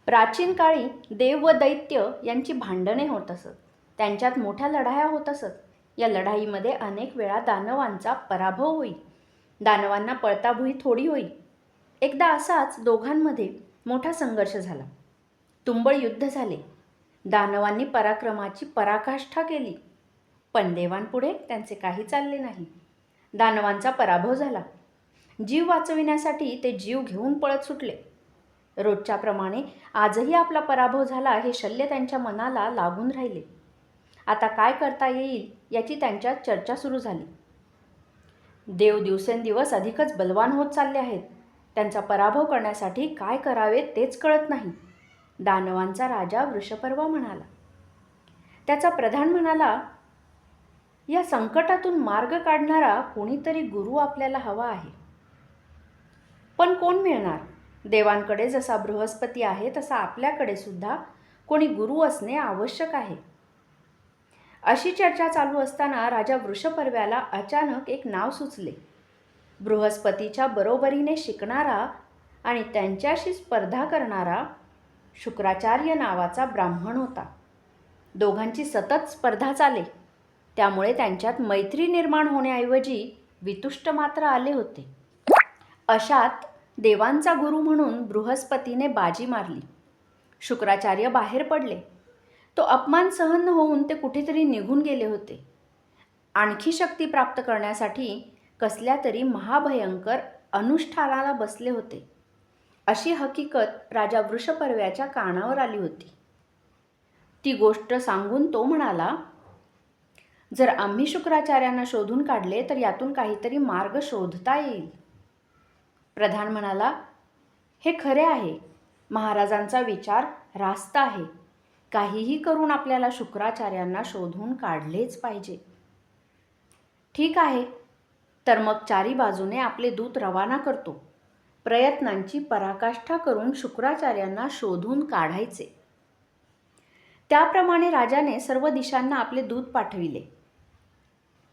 प्राचीन काळी देव व दैत्य यांची भांडणे होत असत. त्यांच्यात मोठ्या लढाया होत असत. या लढाईमध्ये अनेक वेळा दानवांचा पराभव होई. दानवांना पळताभुई थोडी होई. एकदा असाच दोघांमध्ये मोठा संघर्ष झाला. तुंबळ युद्ध झाले. दानवांनी पराक्रमाची पराकाष्ठा केली, पण देवांपुढे त्यांचे काही चालले नाही. दानवांचा पराभव झाला. जीव वाचविण्यासाठी ते जीव घेऊन पळत सुटले. रोजच्याप्रमाणे आजही आपला पराभव झाला हे शल्य त्यांच्या मनाला लागून राहिले. आता काय करता येईल याची त्यांच्यात चर्चा सुरू झाली. देव दिवसेंदिवस अधिकच बलवान होत चालले आहेत. त्यांचा पराभव करण्यासाठी काय करावे तेच कळत नाही. दानवांचा राजा वृषपर्वा म्हणाला. त्याचा प्रधान म्हणाला, या संकटातून मार्ग काढणारा कोणीतरी गुरु आपल्याला हवा आहे. पण कोण मिळणार? देवांकडे जसा बृहस्पती आहे तसा आपल्याकडे सुद्धा कोणी गुरु असणे आवश्यक आहे. अशी चर्चा चालू असताना राजा वृषपर्व्याला अचानक एक नाव सुचले. बृहस्पतीच्या बरोबरीने शिकणारा आणि त्यांच्याशी स्पर्धा करणारा शुक्राचार्य नावाचा ब्राह्मण होता. दोघांची सतत स्पर्धा चाले. त्यामुळे त्यांच्यात मैत्री निर्माण होण्याऐवजी वितुष्ट मात्र आले होते. अशात देवांचा गुरु म्हणून बृहस्पतीने बाजी मारली. शुक्राचार्य बाहेर पडले. तो अपमान सहन होऊन ते कुठेतरी निघून गेले होते. आणखी शक्ती प्राप्त करण्यासाठी कसल्या तरी महाभयंकर अनुष्ठानाला बसले होते. अशी हकीकत राजा वृषपर्व्याच्या कानावर आली होती. ती गोष्ट सांगून तो म्हणाला, जर आम्ही शुक्राचार्यांना शोधून काढले तर यातून काहीतरी मार्ग शोधता येईल. प्रधान म्हणाला, हे खरे आहे. महाराजांचा विचार रास्त आहे. काहीही करून आपल्याला शुक्राचार्यांना शोधून काढलेच पाहिजे. ठीक आहे, तर मग चारी बाजूने आपले दूत रवाना करतो. प्रयत्नांची पराकाष्ठा करून शुक्राचार्यांना शोधून काढायचे. त्याप्रमाणे राजाने सर्व दिशांना आपले दूत पाठविले.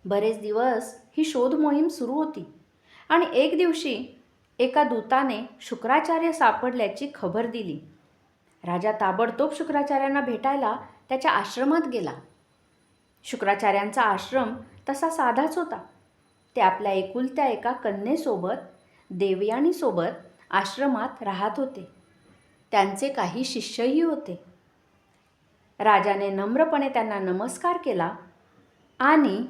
बरेच दिवस ही शोध मोहीम सुरू होती आणि एक दिवशी एका दूताने शुक्राचार्य सापडल्याची खबर दिली. राजा ताबडतोब शुक्राचार्यांना भेटायला त्याच्या आश्रमात गेला. शुक्राचार्यांचा आश्रम तसा साधाच होता. ते आपल्या एकुलत्या एका कन्येसोबत, देवयानीसोबत आश्रमात राहत होते. त्यांचे काही शिष्यही होते. राजाने नम्रपणे त्यांना नमस्कार केला आणि